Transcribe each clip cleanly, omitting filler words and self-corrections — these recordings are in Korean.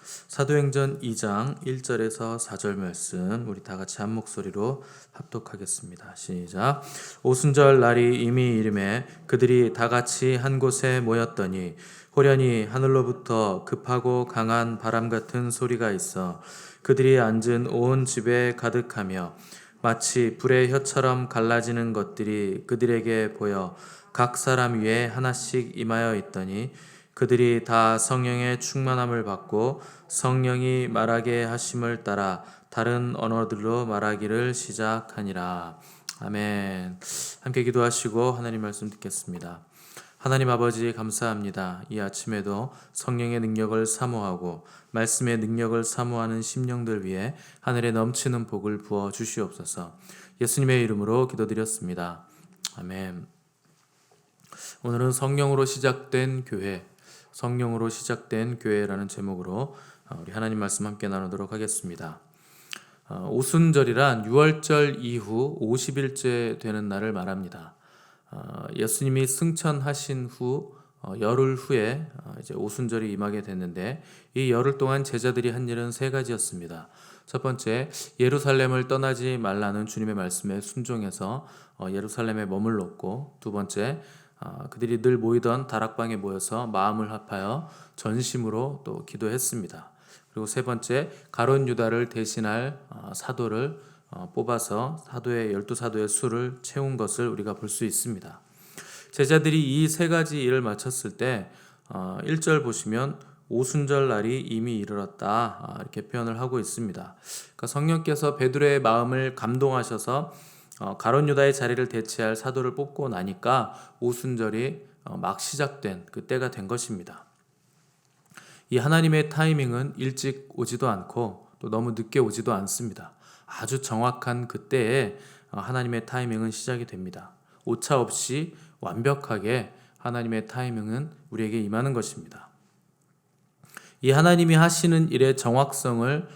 사도행전 2장 1절에서 4절 말씀 우리 다 같이 한 목소리로 합독하겠습니다. 시작. 오순절 날이 이미 이름에 그들이 다 같이 한 곳에 모였더니 호련히 하늘로부터 급하고 강한 바람 같은 소리가 있어 그들이 앉은 온 집에 가득하며 마치 불의 혀처럼 갈라지는 것들이 그들에게 보여 각 사람 위에 하나씩 임하여 있더니 그들이 다 성령의 충만함을 받고 성령이 말하게 하심을 따라 다른 언어들로 말하기를 시작하니라. 아멘. 함께 기도하시고 하나님 말씀 듣겠습니다. 하나님 아버지 감사합니다. 이 아침에도 성령의 능력을 사모하고 말씀의 능력을 사모하는 심령들 위해 하늘에 넘치는 복을 부어 주시옵소서. 예수님의 이름으로 기도드렸습니다. 아멘. 오늘은 성령으로 시작된 교회라는 제목으로 우리 하나님 말씀 함께 나누도록 하겠습니다. 오순절이란 6월절 이후 50일째 되는 날을 말합니다. 예수님이 승천하신 후 열흘 후에 이제 오순절이 임하게 됐는데 이 열흘 동안 제자들이 한 일은 세 가지였습니다. 첫 번째, 예루살렘을 떠나지 말라는 주님의 말씀에 순종해서 예루살렘에 머물렀고, 두 번째, 그들이 늘 모이던 다락방에 모여서 마음을 합하여 전심으로 또 기도했습니다. 그리고 세 번째, 가룟 유다를 대신할 사도를 뽑아서 열두 사도의 수를 채운 것을 우리가 볼 수 있습니다. 제자들이 이 세 가지 일을 마쳤을 때 1절 보시면 오순절 날이 이미 이르렀다 이렇게 표현을 하고 있습니다. 그러니까 성령께서 베드로의 마음을 감동하셔서 가룟 유다의 자리를 대체할 사도를 뽑고 나니까 오순절이 막 시작된 그때가 된 것입니다. 이 하나님의 타이밍은 일찍 오지도 않고 또 너무 늦게 오지도 않습니다. 아주 정확한 그때에 하나님의 타이밍은 시작이 됩니다. 오차 없이 완벽하게 하나님의 타이밍은 우리에게 임하는 것입니다. 이 하나님이 하시는 일의 정확성을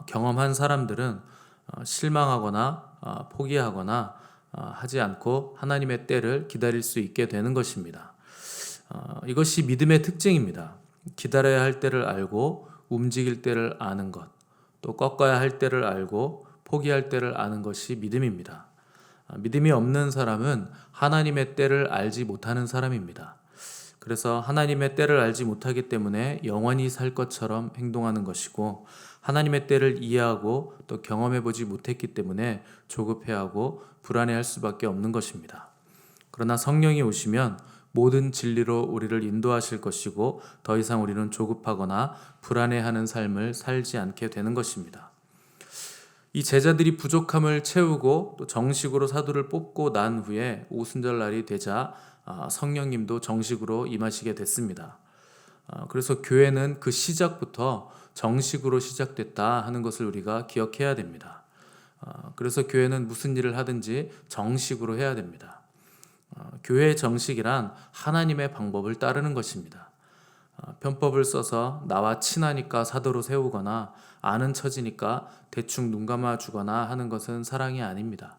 경험한 사람들은 실망하거나 포기하거나 하지 않고 하나님의 때를 기다릴 수 있게 되는 것입니다. 이것이 믿음의 특징입니다. 기다려야 할 때를 알고 움직일 때를 아는 것, 또 꺾어야 할 때를 알고 포기할 때를 아는 것이 믿음입니다. 믿음이 없는 사람은 하나님의 때를 알지 못하는 사람입니다. 그래서 하나님의 때를 알지 못하기 때문에 영원히 살 것처럼 행동하는 것이고, 하나님의 때를 이해하고 또 경험해보지 못했기 때문에 조급해하고 불안해할 수밖에 없는 것입니다. 그러나 성령이 오시면 모든 진리로 우리를 인도하실 것이고 더 이상 우리는 조급하거나 불안해하는 삶을 살지 않게 되는 것입니다. 이 제자들이 부족함을 채우고 또 정식으로 사도를 뽑고 난 후에 오순절 날이 되자 성령님도 정식으로 임하시게 됐습니다. 그래서 교회는 그 시작부터 정식으로 시작됐다 하는 것을 우리가 기억해야 됩니다. 그래서 교회는 무슨 일을 하든지 정식으로 해야 됩니다. 교회의 정식이란 하나님의 방법을 따르는 것입니다. 편법을 써서 나와 친하니까 사도로 세우거나 아는 처지니까 대충 눈 감아주거나 하는 것은 사랑이 아닙니다.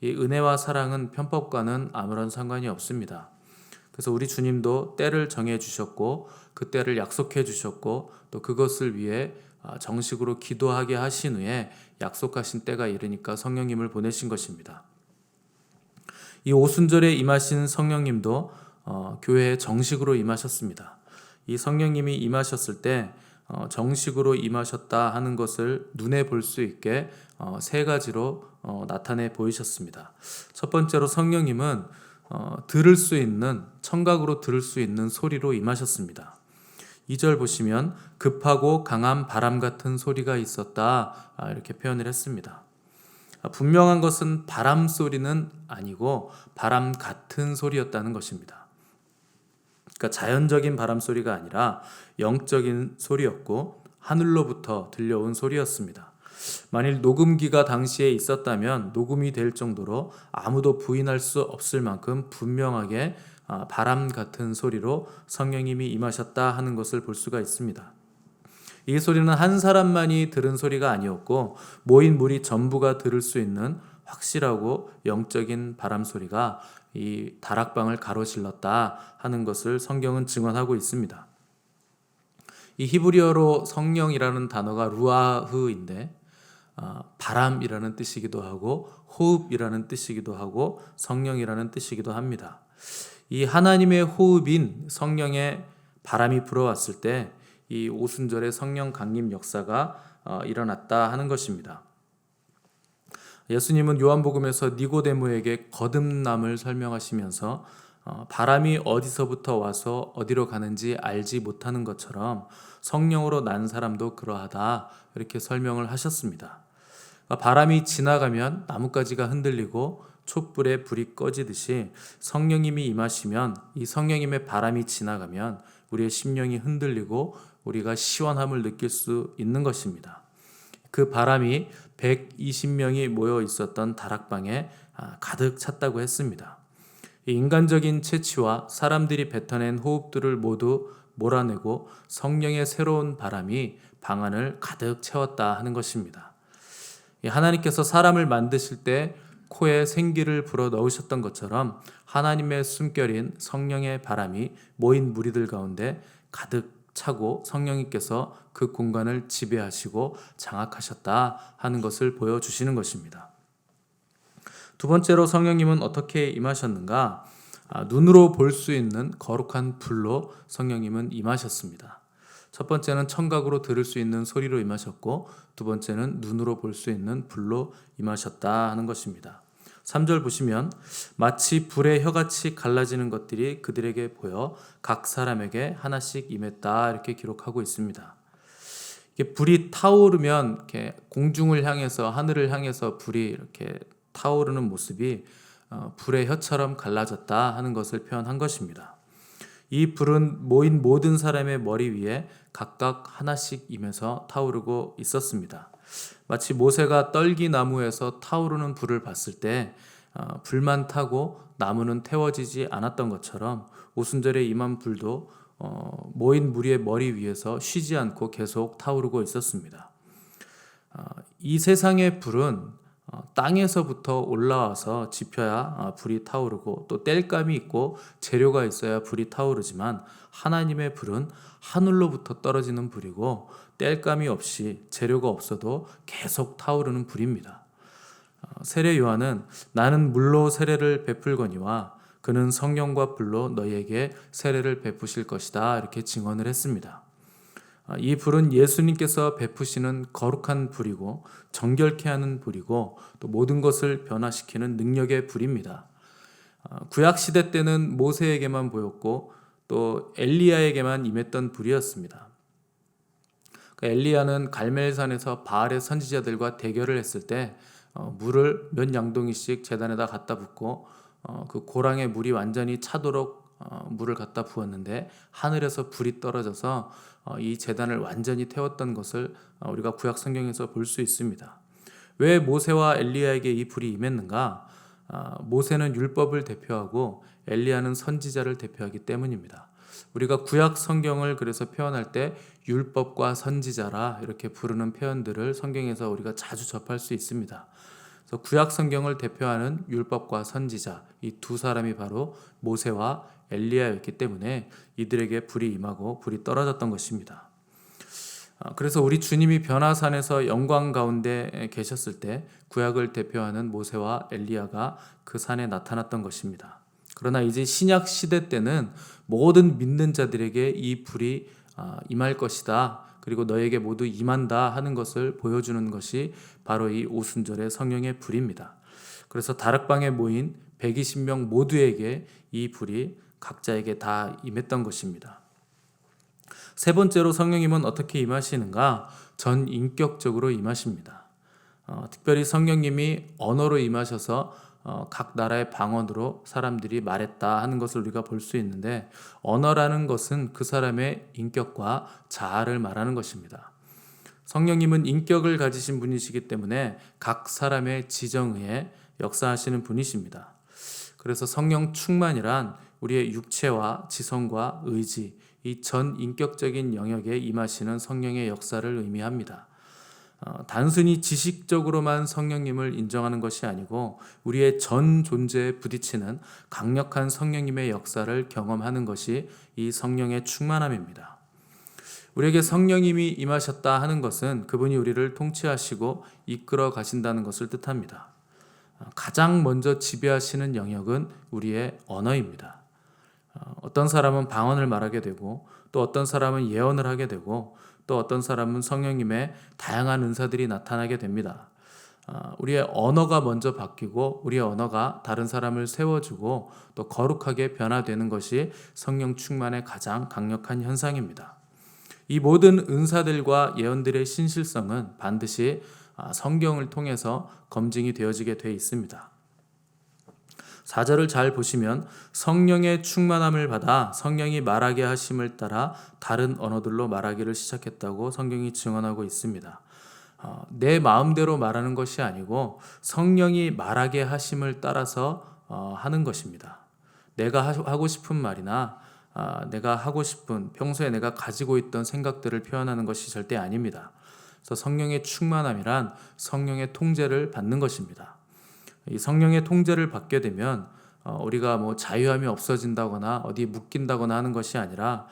이 은혜와 사랑은 편법과는 아무런 상관이 없습니다. 그래서 우리 주님도 때를 정해 주셨고 그 때를 약속해 주셨고 또 그것을 위해 정식으로 기도하게 하신 후에 약속하신 때가 이르니까 성령님을 보내신 것입니다. 이 오순절에 임하신 성령님도 교회에 정식으로 임하셨습니다. 이 성령님이 임하셨을 때 정식으로 임하셨다 하는 것을 눈에 볼 수 있게 세 가지로 나타내 보이셨습니다. 첫 번째로 성령님은 들을 수 있는, 청각으로 들을 수 있는 소리로 임하셨습니다. 2절 보시면 급하고 강한 바람 같은 소리가 있었다 이렇게 표현을 했습니다. 분명한 것은 바람 소리는 아니고 바람 같은 소리였다는 것입니다. 그러니까 자연적인 바람 소리가 아니라 영적인 소리였고 하늘로부터 들려온 소리였습니다. 만일 녹음기가 당시에 있었다면 녹음이 될 정도로 아무도 부인할 수 없을 만큼 분명하게 바람 같은 소리로 성령님이 임하셨다 하는 것을 볼 수가 있습니다. 이 소리는 한 사람만이 들은 소리가 아니었고 모인 무리 전부가 들을 수 있는 확실하고 영적인 바람 소리가 이 다락방을 가로질렀다 하는 것을 성경은 증언하고 있습니다. 이 히브리어로 성령이라는 단어가 루아흐인데 바람이라는 뜻이기도 하고 호흡이라는 뜻이기도 하고 성령이라는 뜻이기도 합니다. 이 하나님의 호흡인 성령의 바람이 불어왔을 때 이 오순절의 성령 강림 역사가 일어났다 하는 것입니다. 예수님은 요한복음에서 니고데모에게 거듭남을 설명하시면서 바람이 어디서부터 와서 어디로 가는지 알지 못하는 것처럼 성령으로 난 사람도 그러하다 이렇게 설명을 하셨습니다. 바람이 지나가면 나뭇가지가 흔들리고 촛불에 불이 꺼지듯이 성령님이 임하시면 이 성령님의 바람이 지나가면 우리의 심령이 흔들리고 우리가 시원함을 느낄 수 있는 것입니다. 그 바람이 120명이 모여 있었던 다락방에 가득 찼다고 했습니다. 인간적인 채취와 사람들이 뱉어낸 호흡들을 모두 몰아내고 성령의 새로운 바람이 방 안을 가득 채웠다 하는 것입니다. 하나님께서 사람을 만드실 때 코에 생기를 불어 넣으셨던 것처럼 하나님의 숨결인 성령의 바람이 모인 무리들 가운데 가득 차고 성령님께서 그 공간을 지배하시고 장악하셨다 하는 것을 보여주시는 것입니다. 두 번째로 성령님은 어떻게 임하셨는가? 눈으로 볼 수 있는 거룩한 불로 성령님은 임하셨습니다. 첫 번째는 청각으로 들을 수 있는 소리로 임하셨고 두 번째는 눈으로 볼 수 있는 불로 임하셨다 하는 것입니다. 3절 보시면 마치 불의 혀같이 갈라지는 것들이 그들에게 보여 각 사람에게 하나씩 임했다 이렇게 기록하고 있습니다. 이게 불이 타오르면 이렇게 공중을 향해서 하늘을 향해서 불이 이렇게 타오르는 모습이 불의 혀처럼 갈라졌다 하는 것을 표현한 것입니다. 이 불은 모인 모든 사람의 머리 위에 각각 하나씩 임해서 타오르고 있었습니다. 마치 모세가 떨기나무에서 타오르는 불을 봤을 때 불만 타고 나무는 태워지지 않았던 것처럼 오순절에 임한 불도 모인 무리의 머리 위에서 쉬지 않고 계속 타오르고 있었습니다. 이 세상의 불은 땅에서부터 올라와서 지펴야 불이 타오르고 또 땔감이 있고 재료가 있어야 불이 타오르지만 하나님의 불은 하늘로부터 떨어지는 불이고 땔감이 없이 재료가 없어도 계속 타오르는 불입니다. 세례 요한은 나는 물로 세례를 베풀거니와 그는 성령과 불로 너희에게 세례를 베푸실 것이다 이렇게 증언을 했습니다. 이 불은 예수님께서 베푸시는 거룩한 불이고 정결케 하는 불이고 또 모든 것을 변화시키는 능력의 불입니다. 구약시대 때는 모세에게만 보였고 또 엘리야에게만 임했던 불이었습니다. 엘리야는 갈멜산에서 바알의 선지자들과 대결을 했을 때 물을 몇 양동이씩 제단에다 갖다 붓고 그 고랑에 물이 완전히 차도록 물을 갖다 부었는데 하늘에서 불이 떨어져서 이 제단을 완전히 태웠던 것을 우리가 구약 성경에서 볼 수 있습니다. 왜 모세와 엘리야에게 이 불이 임했는가? 모세는 율법을 대표하고 엘리야는 선지자를 대표하기 때문입니다. 우리가 구약 성경을 그래서 표현할 때 율법과 선지자라 이렇게 부르는 표현들을 성경에서 우리가 자주 접할 수 있습니다. 그래서 구약 성경을 대표하는 율법과 선지자 이 두 사람이 바로 모세와 엘리야였기 때문에 이들에게 불이 임하고 불이 떨어졌던 것입니다. 그래서 우리 주님이 변화산에서 영광 가운데 계셨을 때 구약을 대표하는 모세와 엘리야가 그 산에 나타났던 것입니다. 그러나 이제 신약 시대 때는 모든 믿는 자들에게 이 불이 임할 것이다. 그리고 너에게 모두 임한다 하는 것을 보여주는 것이 바로 이 오순절의 성령의 불입니다. 그래서 다락방에 모인 120명 모두에게 이 불이 각자에게 다 임했던 것입니다. 세 번째로 성령님은 어떻게 임하시는가? 전인격적으로 임하십니다. 특별히 성령님이 언어로 임하셔서 각 나라의 방언으로 사람들이 말했다 하는 것을 우리가 볼 수 있는데 언어라는 것은 그 사람의 인격과 자아를 말하는 것입니다. 성령님은 인격을 가지신 분이시기 때문에 각 사람의 지정에 역사하시는 분이십니다. 그래서 성령 충만이란 우리의 육체와 지성과 의지, 이 전인격적인 영역에 임하시는 성령의 역사를 의미합니다. 단순히 지식적으로만 성령님을 인정하는 것이 아니고 우리의 전 존재에 부딪히는 강력한 성령님의 역사를 경험하는 것이 이 성령의 충만함입니다. 우리에게 성령님이 임하셨다 하는 것은 그분이 우리를 통치하시고 이끌어 가신다는 것을 뜻합니다. 가장 먼저 지배하시는 영역은 우리의 언어입니다. 어떤 사람은 방언을 말하게 되고 또 어떤 사람은 예언을 하게 되고 또 어떤 사람은 성령님의 다양한 은사들이 나타나게 됩니다. 우리의 언어가 먼저 바뀌고 우리의 언어가 다른 사람을 세워주고 또 거룩하게 변화되는 것이 성령 충만의 가장 강력한 현상입니다. 이 모든 은사들과 예언들의 신실성은 반드시 성경을 통해서 검증이 되어지게 되어 있습니다. 4절을 잘 보시면 성령의 충만함을 받아 성령이 말하게 하심을 따라 다른 언어들로 말하기를 시작했다고 성경이 증언하고 있습니다. 내 마음대로 말하는 것이 아니고 성령이 말하게 하심을 따라서 하는 것입니다. 내가 하고 싶은 말이나 내가 하고 싶은 평소에 내가 가지고 있던 생각들을 표현하는 것이 절대 아닙니다. 그래서 성령의 충만함이란 성령의 통제를 받는 것입니다. 이 성령의 통제를 받게 되면 우리가 자유함이 없어진다거나 어디 묶인다거나 하는 것이 아니라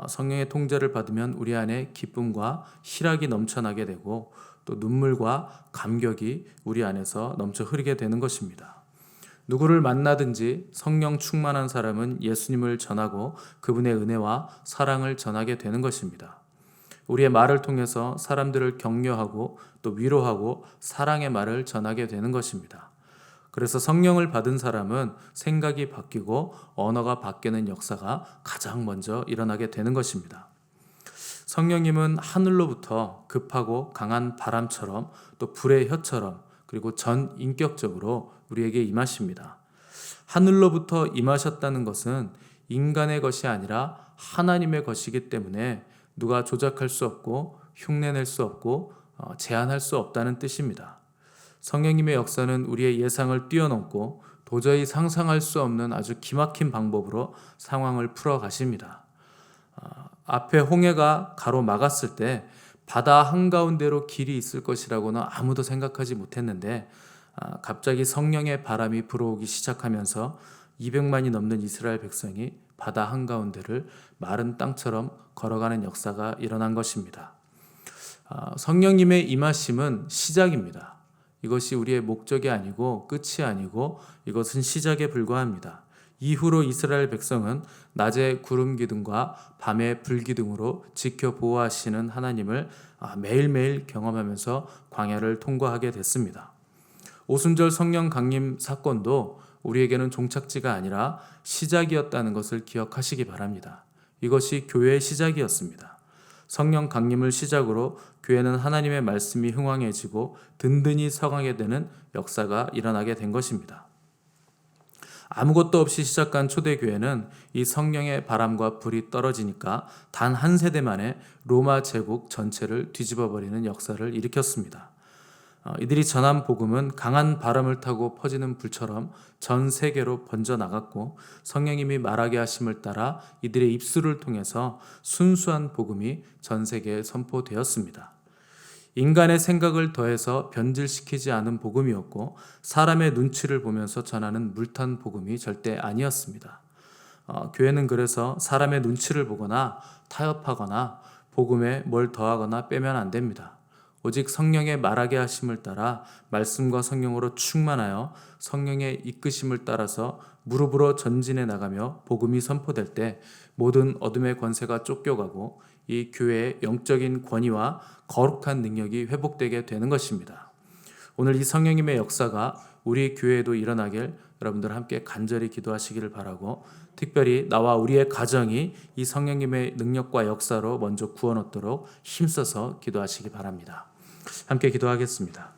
성령의 통제를 받으면 우리 안에 기쁨과 희락이 넘쳐나게 되고 또 눈물과 감격이 우리 안에서 넘쳐 흐르게 되는 것입니다. 누구를 만나든지 성령 충만한 사람은 예수님을 전하고 그분의 은혜와 사랑을 전하게 되는 것입니다. 우리의 말을 통해서 사람들을 격려하고 또 위로하고 사랑의 말을 전하게 되는 것입니다. 그래서 성령을 받은 사람은 생각이 바뀌고 언어가 바뀌는 역사가 가장 먼저 일어나게 되는 것입니다. 성령님은 하늘로부터 급하고 강한 바람처럼 또 불의 혀처럼 그리고 전인격적으로 우리에게 임하십니다. 하늘로부터 임하셨다는 것은 인간의 것이 아니라 하나님의 것이기 때문에 누가 조작할 수 없고 흉내낼 수 없고 제한할 수 없다는 뜻입니다. 성령님의 역사는 우리의 예상을 뛰어넘고 도저히 상상할 수 없는 아주 기막힌 방법으로 상황을 풀어 가십니다. 앞에 홍해가 가로막았을 때 바다 한가운데로 길이 있을 것이라고는 아무도 생각하지 못했는데 갑자기 성령의 바람이 불어오기 시작하면서 200만이 넘는 이스라엘 백성이 바다 한가운데를 마른 땅처럼 걸어가는 역사가 일어난 것입니다. 성령님의 임하심은 시작입니다. 이것이 우리의 목적이 아니고 끝이 아니고 이것은 시작에 불과합니다. 이후로 이스라엘 백성은 낮에 구름 기둥과 밤에 불 기둥으로 지켜 보호하시는 하나님을 매일매일 경험하면서 광야를 통과하게 됐습니다. 오순절 성령 강림 사건도 우리에게는 종착지가 아니라 시작이었다는 것을 기억하시기 바랍니다. 이것이 교회의 시작이었습니다. 성령 강림을 시작으로 교회는 하나님의 말씀이 흥왕해지고 든든히 서가게 되는 역사가 일어나게 된 것입니다. 아무것도 없이 시작한 초대교회는 이 성령의 바람과 불이 떨어지니까 단 한 세대 만에 로마 제국 전체를 뒤집어버리는 역사를 일으켰습니다. 이들이 전한 복음은 강한 바람을 타고 퍼지는 불처럼 전 세계로 번져나갔고 성령님이 말하게 하심을 따라 이들의 입술을 통해서 순수한 복음이 전 세계에 선포되었습니다. 인간의 생각을 더해서 변질시키지 않은 복음이었고 사람의 눈치를 보면서 전하는 물탄 복음이 절대 아니었습니다. 교회는 그래서 사람의 눈치를 보거나 타협하거나 복음에 뭘 더하거나 빼면 안 됩니다. 오직 성령의 말하게 하심을 따라 말씀과 성령으로 충만하여 성령의 이끄심을 따라서 무릎으로 전진해 나가며 복음이 선포될 때 모든 어둠의 권세가 쫓겨가고 이 교회의 영적인 권위와 거룩한 능력이 회복되게 되는 것입니다. 오늘 이 성령님의 역사가 우리 교회에도 일어나길 여러분들 함께 간절히 기도하시기를 바라고 특별히 나와 우리의 가정이 이 성령님의 능력과 역사로 먼저 구원 얻도록 힘써서 기도하시기 바랍니다. 함께 기도하겠습니다.